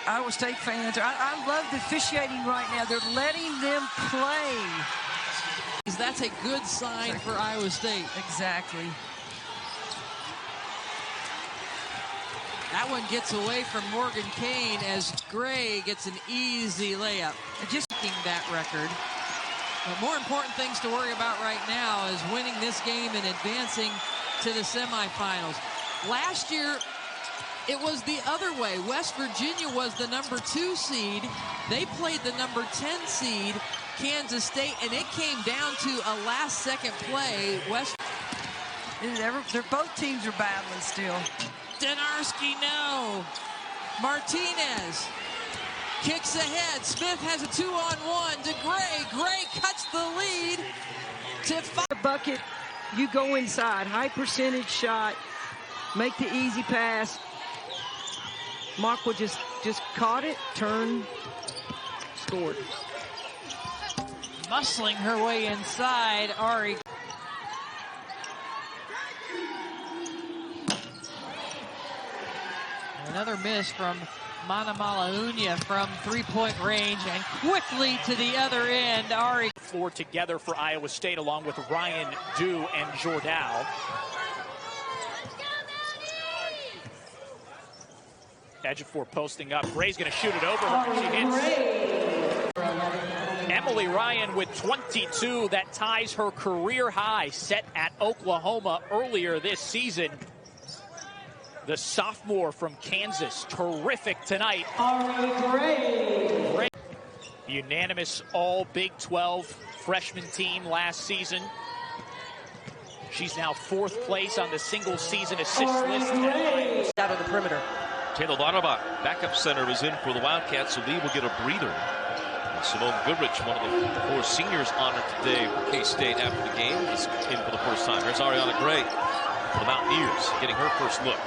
Iowa State fans. I love the officiating right now. They're letting them play. That's a good sign for Iowa State. Exactly. That one gets away from Morgan Kane as Gray gets an easy layup. Just making that record. But more important things to worry about right now is winning this game and advancing to the semifinals. Last year, it was the other way. West Virginia was the #2 seed. They played the #10 seed, Kansas State, and it came down to a last-second play. Both teams are battling still. Denarski, no. Martinez kicks ahead. Smith has a 2-on-1 to Gray. Gray cuts the lead to 5. Bucket, you go inside. High percentage shot. Make the easy pass. Markwa just caught it, turned, scored. Muscling her way inside, Ari. Another miss from Manamalauna from three-point range, and quickly to the other end, Ari. Floor together for Iowa State along with Ryan Dew and Jordal. Ejiofor posting up. Gray's going to shoot it over her. She hits. Emily Ryan with 22. That ties her career high set at Oklahoma earlier this season. The sophomore from Kansas, terrific tonight. Gray. Unanimous all Big 12 freshman team last season. She's now 4th place on the single season assist list. Out of the perimeter. Taylor Lauterbach, backup center, is in for the Wildcats, so Lee will get a breather. And Simone Goodrich, one of the 4 seniors honored today for K-State after the game, is in for the first time. There's Ariana Gray for the Mountaineers, getting her first look.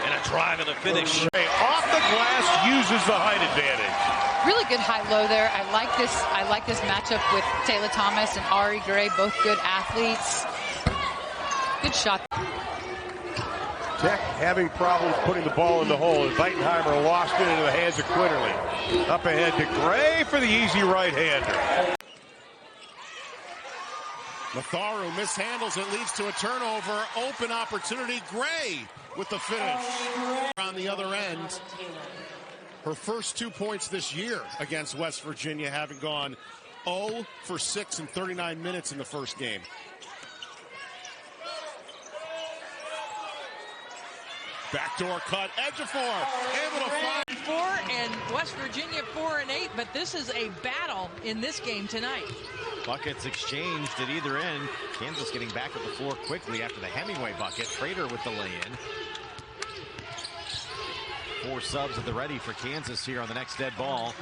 And a drive and a finish. Gray off the glass, uses the height advantage. Really good high-low there. I like this matchup with Taylor Thomas and Ari Gray, both good athletes. Good shot. Tech having problems putting the ball in the hole, and Weitenheimer lost it into the hands of Quinterly. Up ahead to Gray for the easy right-hander. Matharu mishandles it, leads to a turnover. Open opportunity. Gray with the finish. On the other end, her first 2 points this year against West Virginia, having gone 0 for 6 in 39 minutes in the first game. Backdoor cut. Ejiofor able to find 4 and West Virginia 4 and 8, but this is a battle in this game tonight. Buckets exchanged at either end. Kansas getting back at the floor quickly after the Hemingway bucket. Prater with the lay-in. 4 subs at the ready for Kansas here on the next dead ball.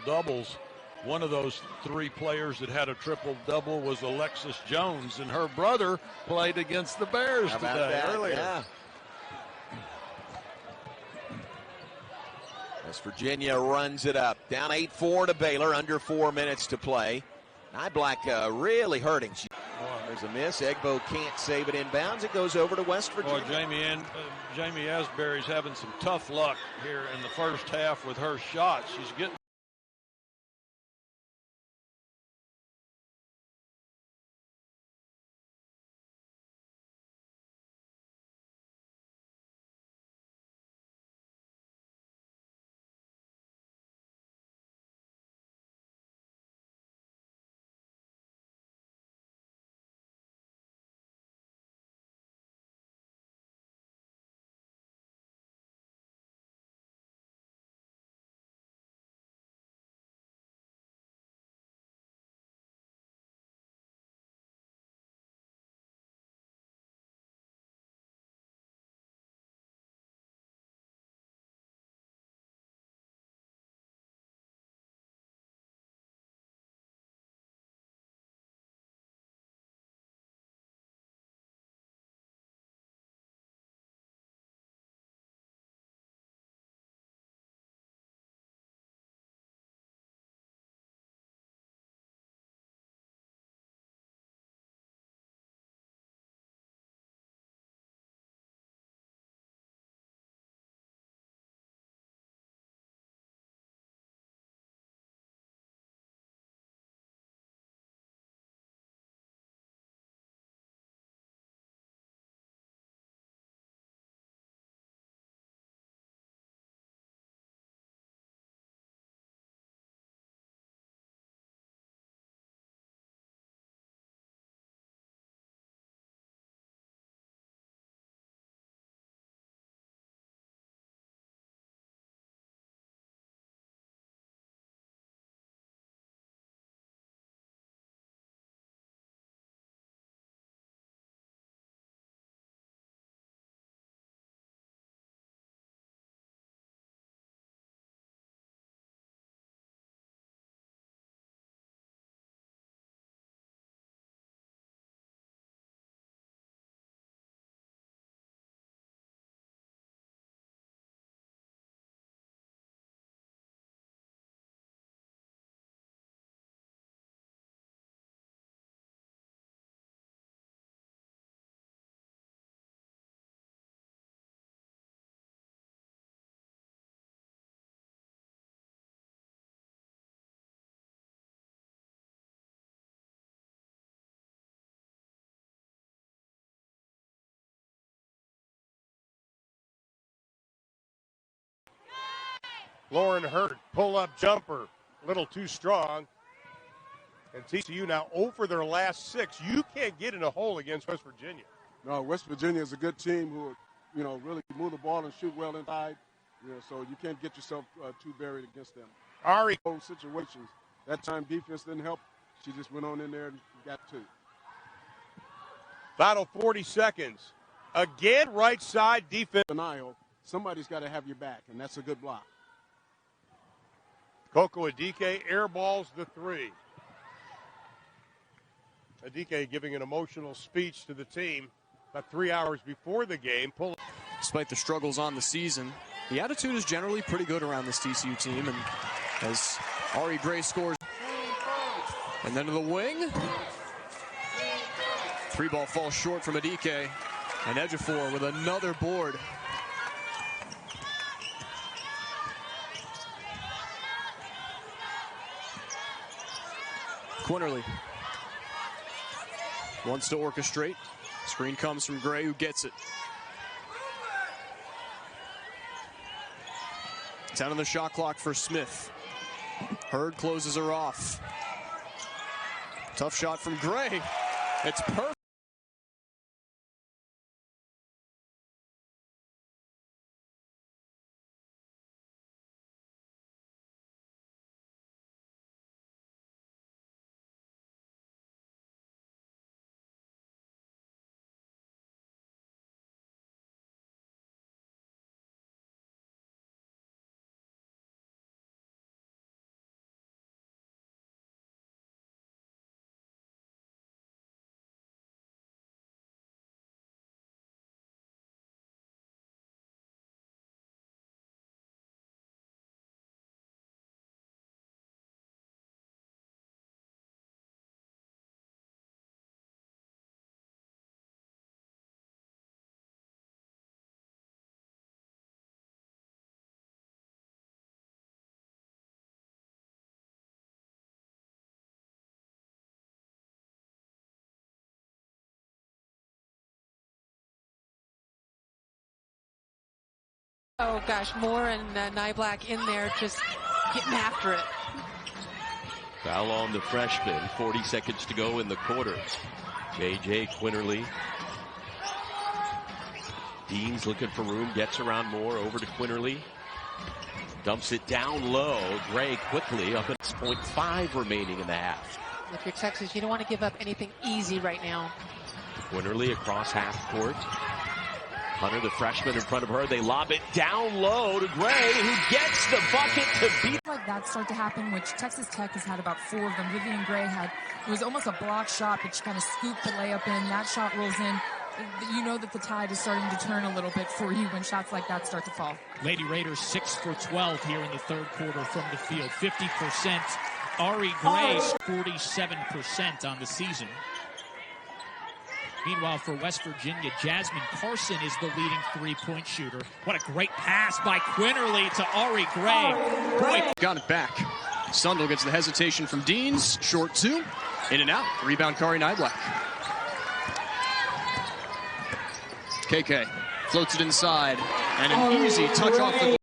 Doubles. One of those 3 players that had a triple-double was Alexis Jones, and her brother played against the Bears today earlier. Yeah. West Virginia runs it up. Down 8-4 to Baylor, under 4 minutes to play. Nyblack really hurting. There's a miss. Egbo can't save it inbounds. It goes over to West Virginia. Jamie Asbury's having some tough luck here in the first half with her shots. She's getting Lauren Hurd, pull-up jumper, a little too strong. And TCU now 0 for their last 6. You can't get in a hole against West Virginia. No, West Virginia is a good team who, really move the ball and shoot well inside. So you can't get yourself too buried against them. Ari. Those situations. That time defense didn't help. She just went on in there and got 2. Final 40 seconds. Again, right side defense. Denial. Somebody's got to have your back, and that's a good block. Coco Adike airballs the 3. Adike giving an emotional speech to the team about 3 hours before the game. Despite the struggles on the season, the attitude is generally pretty good around this TCU team. And as Ari Gray scores, and then to the wing, 3-ball falls short from Adike, and Ejiofor with another board. Quinterly wants to orchestrate. Screen comes from Gray, who gets it. 10 on the shot clock for Smith. Hurd closes her off. Tough shot from Gray. It's perfect. Oh gosh, Moore and Nyblack in there just getting after it. Foul on the freshman. 40 seconds to go in the quarter. JJ Quinterly. Dean's looking for room, gets around Moore, over to Quinterly. Dumps it down low. Gray quickly up at 6.5 remaining in the half. If you're Texas, you don't want to give up anything easy right now. Quinterly across half court. Hunter, the freshman, in front of her. They lob it down low to Gray, who gets the bucket to beat. Like that start to happen, which Texas Tech has had about 4 of them. Vivian Gray it was almost a block shot, but she kind of scooped the layup in. That shot rolls in. You know that the tide is starting to turn a little bit for you when shots like that start to fall. Lady Raiders 6 for 12 here in the third quarter from the field. 50%. Ari Gray, 47% on the season. Meanwhile, for West Virginia, Jasmine Carson is the leading three-point shooter. What a great pass by Quinterly to Ari Gray. Boy. Got it back. Sundell gets the hesitation from Deans. Short 2. In and out. Rebound, Kari Nyblack. KK floats it inside. And an easy touch off the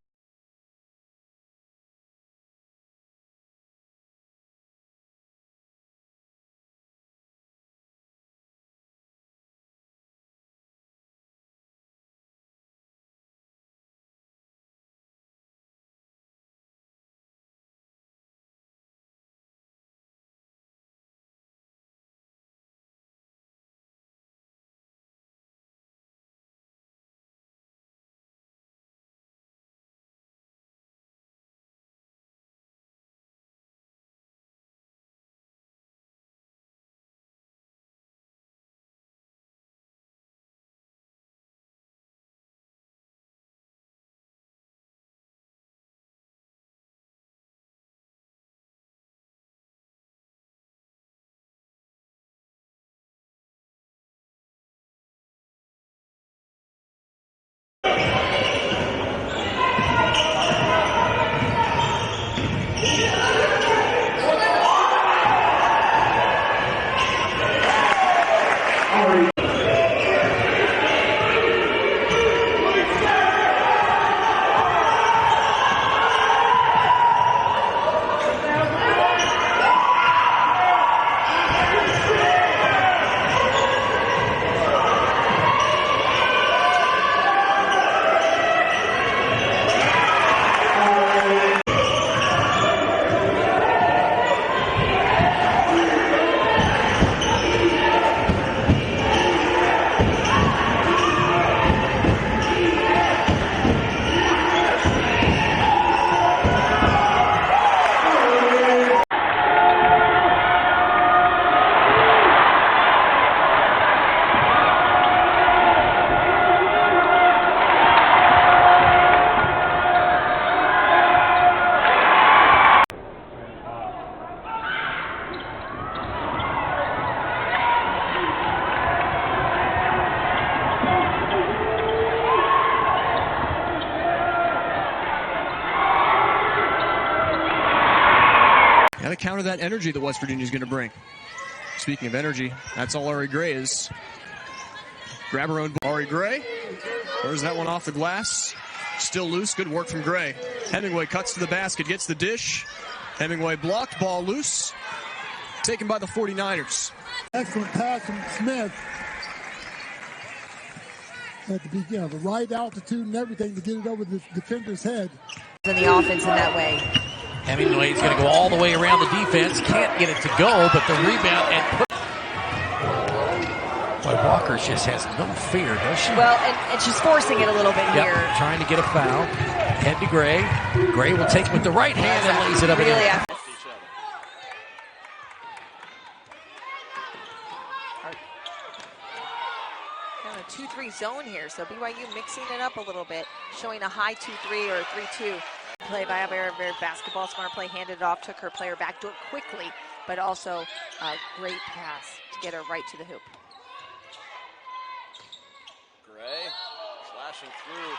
counter that energy that West Virginia is going to bring. Speaking of energy, that's all Ari Gray is. Grab her own. Ari Gray. Where's that one off the glass? Still loose. Good work from Gray. Hemingway cuts to the basket, gets the dish. Hemingway blocked. Ball loose. Taken by the 49ers. Excellent pass from Smith. Had to be the right altitude and everything to get it over the defender's head. In the offense in that way. Hemingway's going to go all the way around the defense. Can't get it to go, but the rebound and put. Boy, Walker just has no fear, does she? Well, and she's forcing it a little bit here. Trying to get a foul. Head to Gray. Gray will take with the right hand and lays it up really again. Kind of a 2-3 zone here, so BYU mixing it up a little bit, showing a high 2-3 or 3-2. Play by a very, very basketball smart play, handed it off, took her player backdoor quickly, but also a great pass to get her right to the hoop. Gray slashing through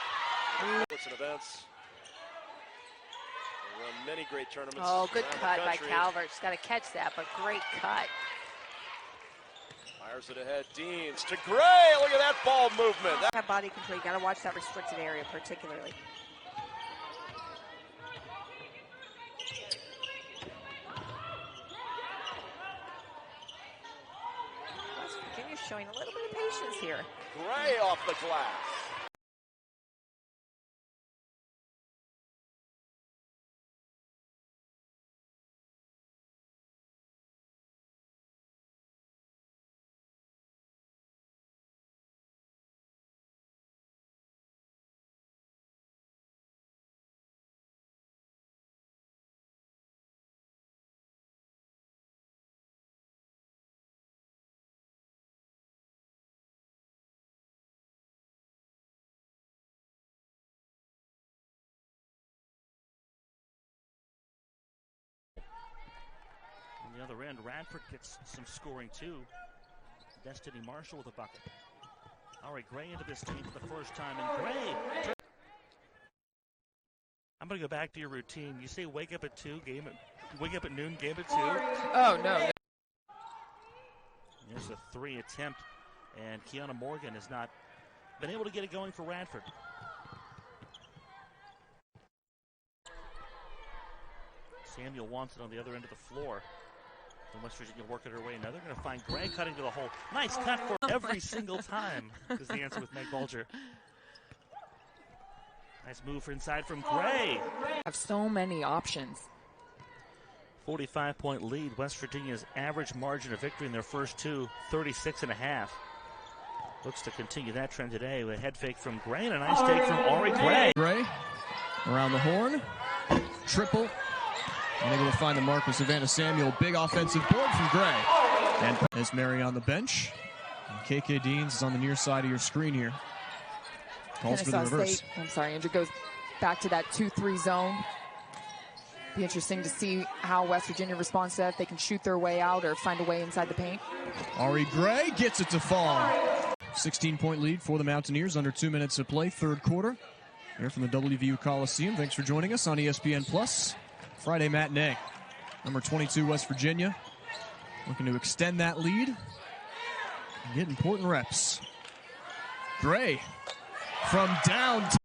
sports and events. They run many great tournaments. Oh, good cut by Calvert. She's got to catch that, but great cut. Fires it ahead. Deans to Gray. Look at that ball movement. That body control. You got to watch that restricted area particularly. West Virginia's showing a little bit of patience here. Gray off the glass. On the other end, Radford gets some scoring too. Destiny Marshall with a bucket. Ari Gray into this team for the first time, and Gray. I'm going to go back to your routine. You say wake up at 2, wake up at noon, game at 2. Oh, no. There's a 3 attempt, and Kiana Morgan has not been able to get it going for Radford. Samuel wants it on the other end of the floor. And West Virginia working her way. Now they're going to find Gray cutting to the hole. Nice cut for every single time is the answer with Meg Bulger. Nice move for inside from Gray. Have so many options. 45-point lead. West Virginia's average margin of victory in their first two, 36.5. Looks to continue that trend today with a head fake from Gray and a nice take from Ari Gray. Gray around the horn. Triple. Unable to find the mark with Savannah Samuel. Big offensive board from Gray. And as Mary on the bench. And KK Deans is on the near side of your screen here. Calls for the reverse. State, I'm sorry, Andrew goes back to that 2-3 zone. Be interesting to see how West Virginia responds to that. If they can shoot their way out or find a way inside the paint. Ari Gray gets it to fall. 16-point lead for the Mountaineers. Under 2 minutes to play, third quarter. Here from the WVU Coliseum. Thanks for joining us on ESPN Plus. Friday matinee. Number 22, West Virginia. Looking to extend that lead and get important reps. Gray from down.